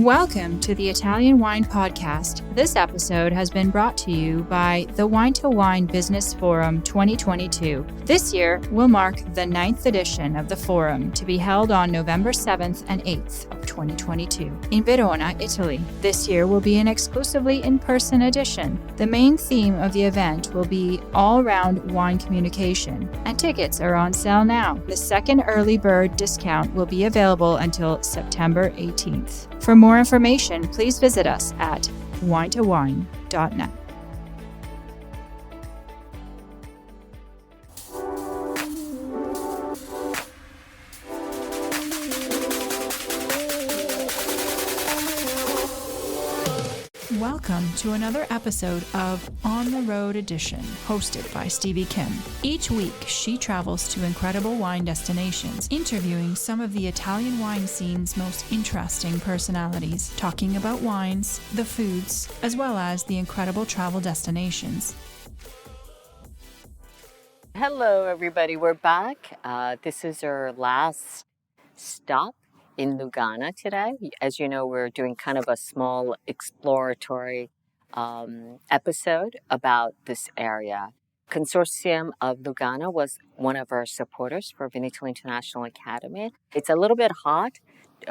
Welcome to the Italian Wine Podcast. This episode has been brought to you by the Wine to Wine Business Forum 2022. This year will mark the 9th edition of the forum to be held on November 7th and 8th of 2022 in Verona, Italy. This year will be an exclusively in-person edition. The main theme of the event will be all-round wine communication, and tickets are on sale now. The second early bird discount will be available until September 18th. For more information, please visit us at winetowine.net. Welcome to another episode of On the Road Edition, hosted by Stevie Kim. Each week, she travels to incredible wine destinations, interviewing some of the Italian wine scene's most interesting personalities, talking about wines, the foods, as well as the incredible travel destinations. Hello, everybody. We're back. This is our last stop in Lugana today. As you know, we're doing kind of a small exploratory episode about this area. Consortium of Lugana was one of our supporters for Veneto International Academy. It's a little bit hot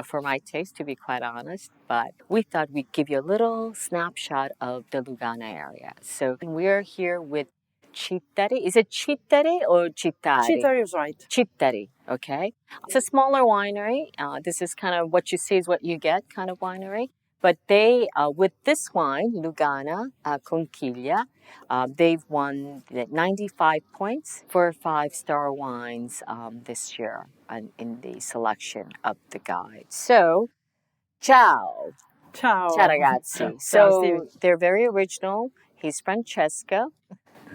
for my taste, to be quite honest, but we thought we'd give you a little snapshot of the Lugana area. So we're here with Citari. Is it Citari or Citari? Citari is right. Citari, okay. It's a smaller winery. This is kind of what you see is what you get kind of winery. But they, with this wine, Lugana Conchiglia, they've won 95 points for 5-star wines this year in the selection of the guide. So, ciao. Ciao. Ciao ragazzi. So, they're very original. He's Francesco.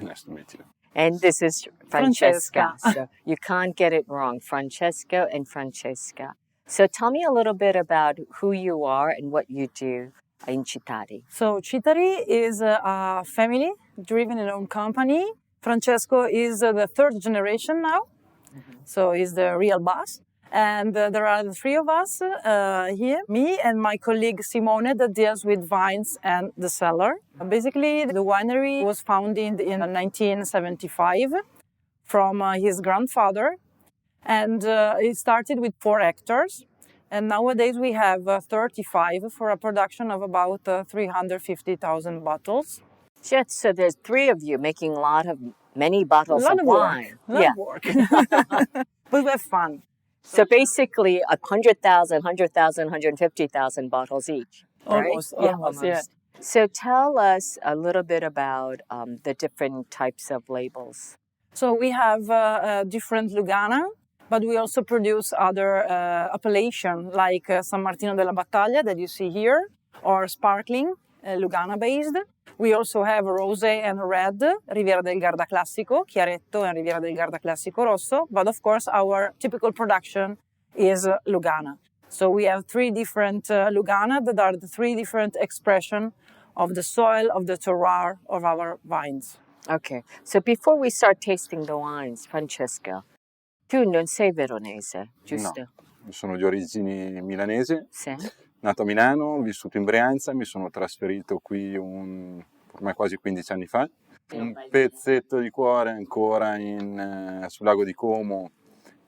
Nice to meet you. And this is Francesca. So you can't get it wrong. Francesco and Francesca. So tell me a little bit about who you are and what you do in Citari. So Citari is a family-driven and owned company. Francesco is the third generation now. So he's the real boss. And there are the three of us here, me and my colleague Simone that deals with vines and the cellar. Basically, the winery was founded in 1975 from his grandfather. And it started with 4 hectares. And nowadays we have 35 for a production of about 350,000 bottles. Yes, so there's 3 of you making many bottles of wine. A lot of work. But we have fun. So basically 100,000, 150,000 bottles each. Right? Almost. Yeah. So tell us a little bit about the different types of labels. So we have different Lugana, but we also produce other appellation like San Martino della Battaglia that you see here, or sparkling, Lugana based. We also have rosé and red, Riviera del Garda Classico, Chiaretto and Riviera del Garda Classico Rosso. But of course, our typical production is Lugana. So we have 3 different Lugana that are the 3 different expressions of the soil, of the terroir of our vines. Okay, so before we start tasting the wines, Francesca, tu non sei veronese, giusto? No, sono di origini milanesi. Sì. Nato a Milano, ho vissuto in Brianza, mi sono trasferito qui ormai quasi 15 anni fa. Un pezzetto di cuore ancora sul lago di Como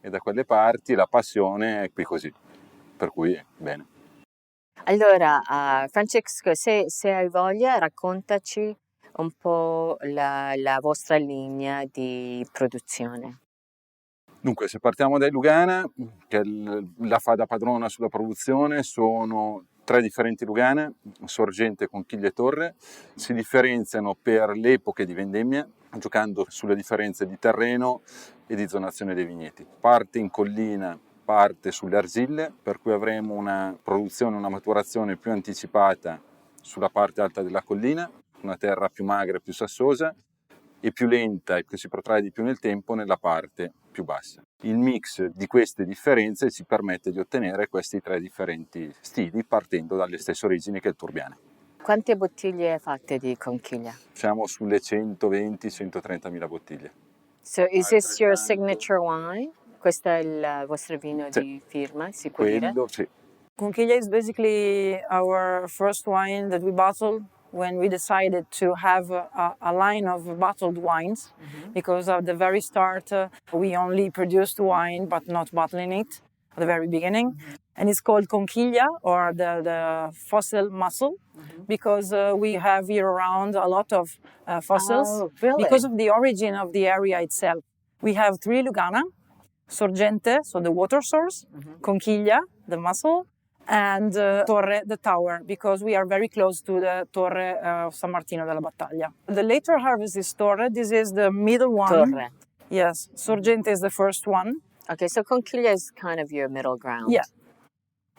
e da quelle parti, la passione è qui così, per cui bene. Allora, Francesco, se hai voglia, raccontaci un po' la vostra linea di produzione. Dunque, se partiamo dai Lugana, che la fa da padrona sulla produzione, sono 3 differenti Lugana, sorgente, conchiglia e torre. Si differenziano per le epoche di vendemmia, giocando sulle differenze di terreno e di zonazione dei vigneti. Parte in collina, parte sulle argille, per cui avremo una produzione, una maturazione più anticipata sulla parte alta della collina, una terra più magra e più sassosa, e più lenta e che si protrae di più nel tempo nella parte più bassa. Il mix di queste differenze ci permette di ottenere questi 3 differenti stili partendo dalle stesse origini che il Turbiana. Quante bottiglie fate di conchiglia? Siamo sulle 120-130.000 bottiglie. So is this your signature wine? Questo è il vostro vino di firma, si può dire? Sì. Conchiglia is basically our first wine that we bottled when we decided to have a line of bottled wines, because at the very start we only produced wine but not bottling it at the very beginning. And it's called Conchiglia, or the fossil mussel, because we have here around a lot of fossils. Oh, really? Because of the origin of the area itself. We have 3 Lugana, Sorgente, so the water source, Conchiglia, the mussel, and Torre, the tower, because we are very close to the Torre of San Martino della Battaglia. The later harvest is Torre. This is the middle one. Torre. Yes, Sorgente is the first one. Okay, so Conchiglia is kind of your middle ground. Yeah.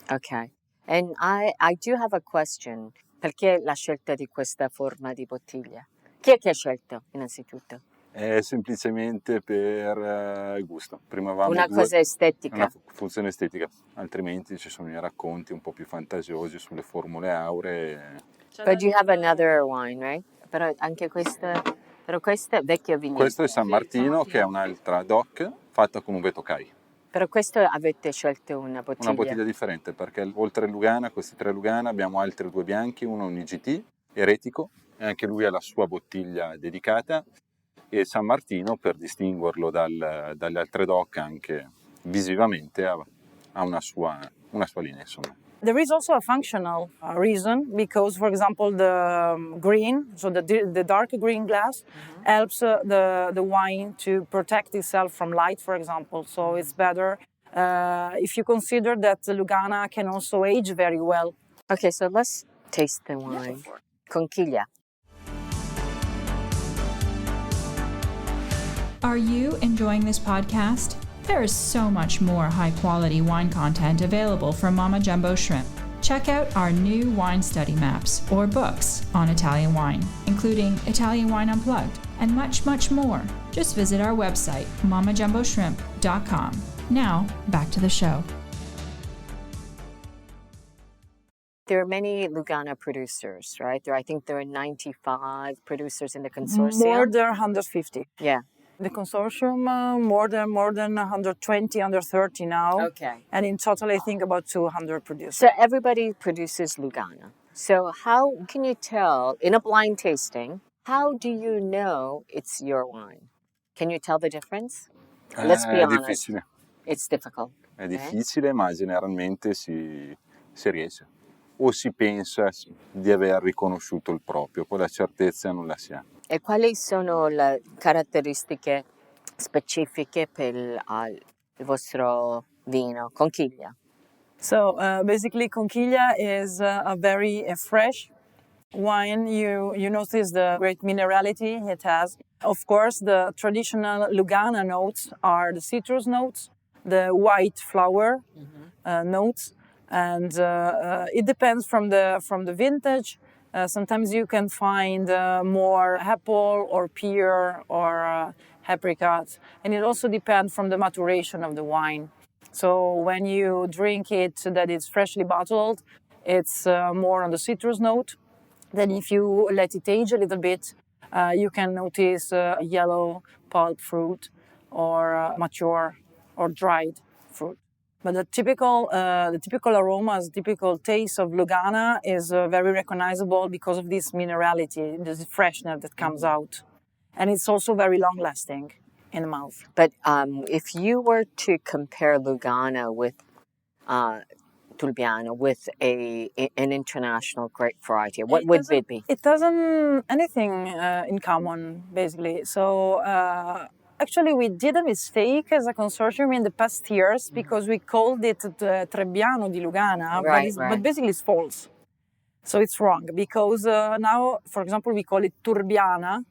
Okay. And I do have a question. Perché la scelta di questa forma di bottiglia? Chi è che ha scelto, innanzitutto? È semplicemente per gusto. Prima avevamo Una cosa estetica. una funzione estetica, altrimenti ci sono i racconti un po' più fantasiosi sulle formule auree. But you have another wine, right? Però anche questa è vecchio vigneto. Questo è San Martino, che è un'altra DOC fatta con uveto Tokai. Però questo avete scelto una bottiglia. Una bottiglia differente, perché oltre Lugana, questi 3 Lugana, abbiamo altri 2 bianchi, uno un IGT, eretico, e anche lui ha la sua bottiglia dedicata, e San Martino, per distinguerlo dalle altre DOC anche visivamente, ha una sua linea, insomma. There is also a functional reason, because, for example, the green, so the dark green glass, helps the wine to protect itself from light, for example. So it's better if you consider that the Lugana can also age very well. Okay, so let's taste the wine. Conchiglia. Are you enjoying this podcast? There is so much more high-quality wine content available from Mama Jumbo Shrimp. Check out our new wine study maps or books on Italian wine, including Italian Wine Unplugged and much, much more. Just visit our website, mamajumboshrimp.com. Now, back to the show. There are many Lugana producers, right? I think there are 95 producers in the consortium. More than 150. Yeah. The consortium, more than 120, 130 now. Okay. And in total, I think about 200 producers. So everybody produces Lugana. So how can you tell, in a blind tasting, how do you know it's your wine? Can you tell the difference? Let's be honest. Difficile. It's difficult. È difficile, ma generalmente si riesce. O si pensa di aver riconosciuto il proprio, poi la certezza non la si ha. E quali sono le caratteristiche specifiche per il vostro vino, Conchiglia? So basically, Conchiglia is a very fresh wine. You notice the great minerality it has. Of course, the traditional Lugana notes are the citrus notes, the white flower notes, and it depends from the vintage. Sometimes you can find more apple or pear or apricot, and it also depends from the maturation of the wine. So when you drink it that it's freshly bottled, it's more on the citrus note. Then if you let it age a little bit, you can notice yellow pulp fruit or mature or dried fruit. But the typical aromas, typical taste of Lugana is very recognizable because of this minerality, this freshness that comes out. And it's also very long-lasting in the mouth. But if you were to compare Lugana with Tulbiano, with an international grape variety, what would it be? It doesn't anything in common, basically. So actually, we did a mistake as a consortium in the past years because we called it Trebbiano di Lugana, but basically it's false. So it's wrong because now, for example, we call it Turbiana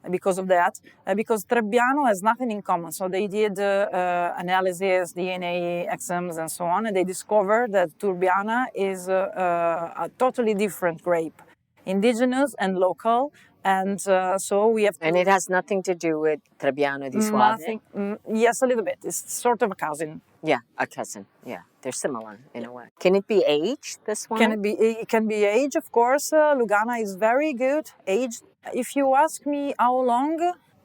because of that, because Trebbiano has nothing in common. So they did analysis, DNA, exams, and so on, and they discovered that Turbiana is a totally different grape, indigenous and local. And so we have... And it has nothing to do with Trebbiano di Suave? Yes, a little bit. It's sort of a cousin. Yeah, a cousin. Yeah, they're similar in a way. Can it be aged, this one? It can be aged, of course. Lugana is very good aged. If you ask me how long,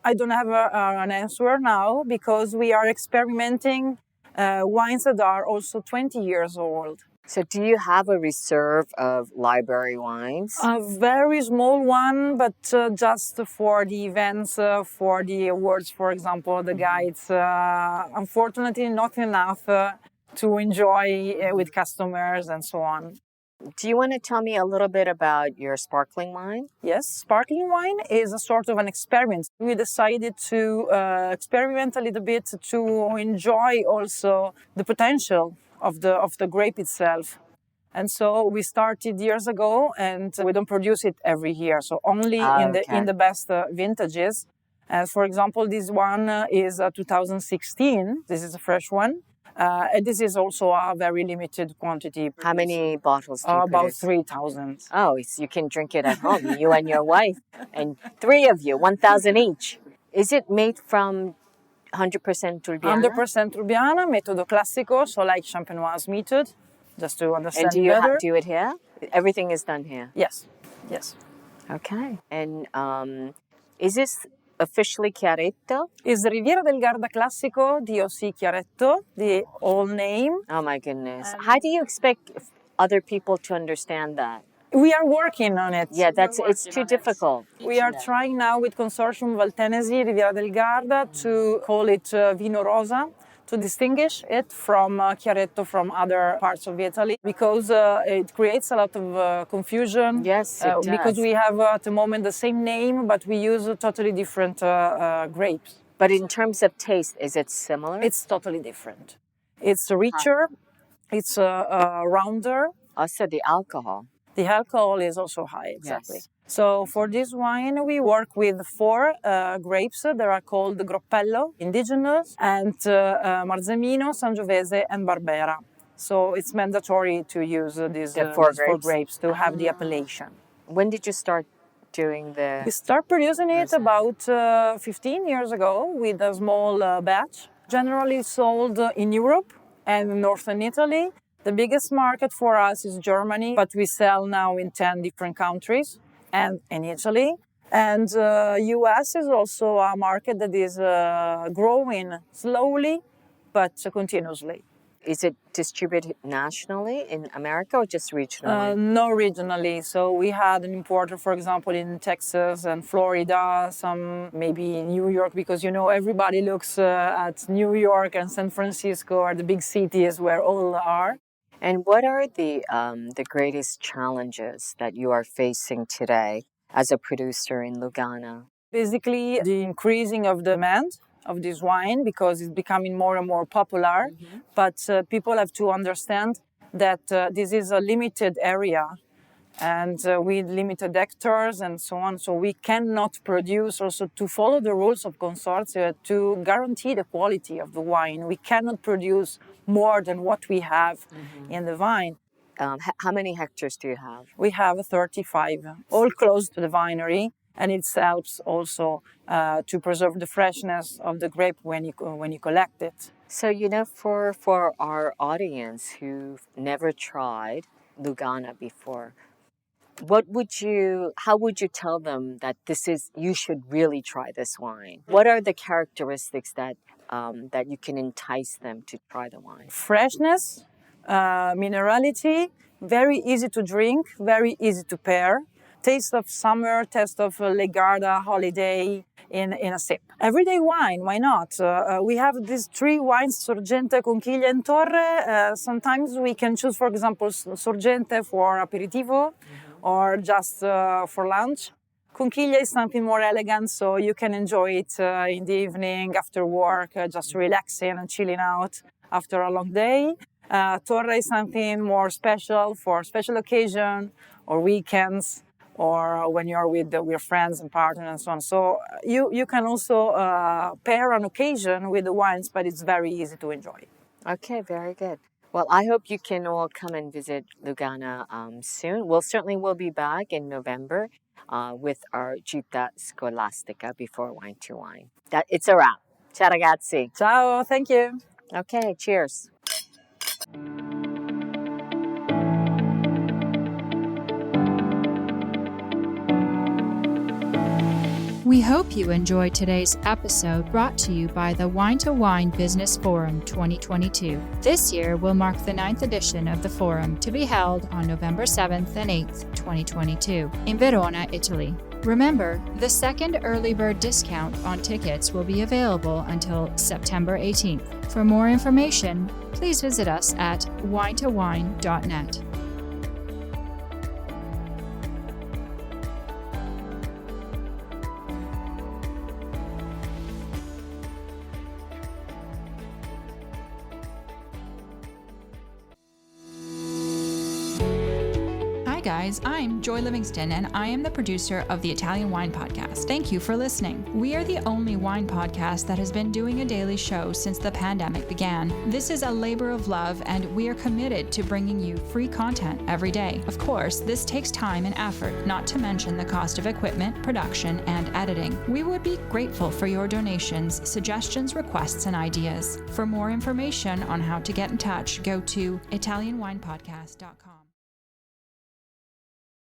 I don't have an answer now because we are experimenting wines that are also 20 years old. So do you have a reserve of library wines? A very small one, but just for the events, for the awards, for example, the guides. Unfortunately, not enough to enjoy with customers and so on. Do you want to tell me a little bit about your sparkling wine? Yes, sparkling wine is a sort of an experiment. We decided to experiment a little bit to enjoy also the potential of the grape itself. And so we started years ago, and we don't produce it every year. So only in the best vintages. For example, this one is 2016. This is a fresh one. And this is also a very limited quantity. How many bottles do you About produce? 3,000. Oh, so you can drink it at home, you and your wife, and 3 of you, 1,000 each. Is it made from 100% Turbiana? 100% Turbiana, metodo classico, so like Champenoise method, just to understand And do you better. do it here? Everything is done here? Yes, yes. Okay. And is this officially Chiaretto? Is Riviera del Garda Classico DOC Chiaretto, the old name. Oh my goodness. How do you expect other people to understand that? We are working on it. Yeah, it's too difficult. We are trying now with Consortium Valtenesi Riviera del Garda to call it Vino Rosa, to distinguish it from Chiaretto from other parts of Italy, because it creates a lot of confusion. Yes, it does. Because we have at the moment the same name, but we use totally different grapes. But in terms of taste, is it similar? It's totally different. It's richer, it's rounder. Also the alcohol. The alcohol is also high, exactly. Yes. So for this wine, we work with 4 grapes that are called Groppello, indigenous, and Marzemino, Sangiovese, and Barbera. So it's mandatory to use these 4 grapes to have the appellation. When did you start doing the... We start producing it about 15 years ago with a small batch, generally sold in Europe and northern Italy. The biggest market for us is Germany, but we sell now in 10 different countries and in Italy. And US is also a market that is growing slowly, but continuously. Is it distributed nationally in America or just regionally? No, regionally. So we had an importer, for example, in Texas and Florida, some maybe in New York, because, you know, everybody looks at New York and San Francisco are the big cities where all are. And what are the greatest challenges that you are facing today as a producer in Lugana? Basically, the increasing of demand of this wine, because it's becoming more and more popular. Mm-hmm. But people have to understand that this is a limited area and with limited hectares and so on. So we cannot produce, also to follow the rules of Consortia, to guarantee the quality of the wine. We cannot produce more than what we have in the vine. How many hectares do you have? We have 35, all close to the winery. And it helps also to preserve the freshness of the grape when you collect it. So, you know, for our audience who've never tried Lugana before, how would you tell them that you should really try this wine? What are the characteristics that you can entice them to try the wine? Freshness, minerality, very easy to drink, very easy to pair. Taste of summer, taste of Lake Garda holiday in a sip. Everyday wine, why not? We have these 3 wines, Sorgente, Conchiglia, and Torre. Sometimes we can choose, for example, Sorgente for aperitivo or just for lunch. Conchiglia is something more elegant, so you can enjoy it in the evening after work, just relaxing and chilling out after a long day. Torre is something more special for special occasion or weekends, or when you're with your friends and partners and so on. So you can also pair on occasion with the wines, but it's very easy to enjoy. Okay, very good. Well, I hope you can all come and visit Lugana soon. We'll be back in November with our Gita Scolastica before Wine to Wine. It's a wrap. Ciao ragazzi. Ciao, thank you. Okay, cheers. We hope you enjoyed today's episode brought to you by the Wine to Wine Business Forum 2022. This year will mark the 9th edition of the forum, to be held on November 7th and 8th, 2022, in Verona, Italy. Remember, the second early bird discount on tickets will be available until September 18th. For more information, please visit us at winetowine.net. Hi guys, I'm Joy Livingston and I am the producer of the Italian Wine Podcast. Thank you for listening. We are the only wine podcast that has been doing a daily show since the pandemic began. This is a labor of love and we are committed to bringing you free content every day. Of course, this takes time and effort, not to mention the cost of equipment, production, and editing. We would be grateful for your donations, suggestions, requests, and ideas. For more information on how to get in touch, go to italianwinepodcast.com.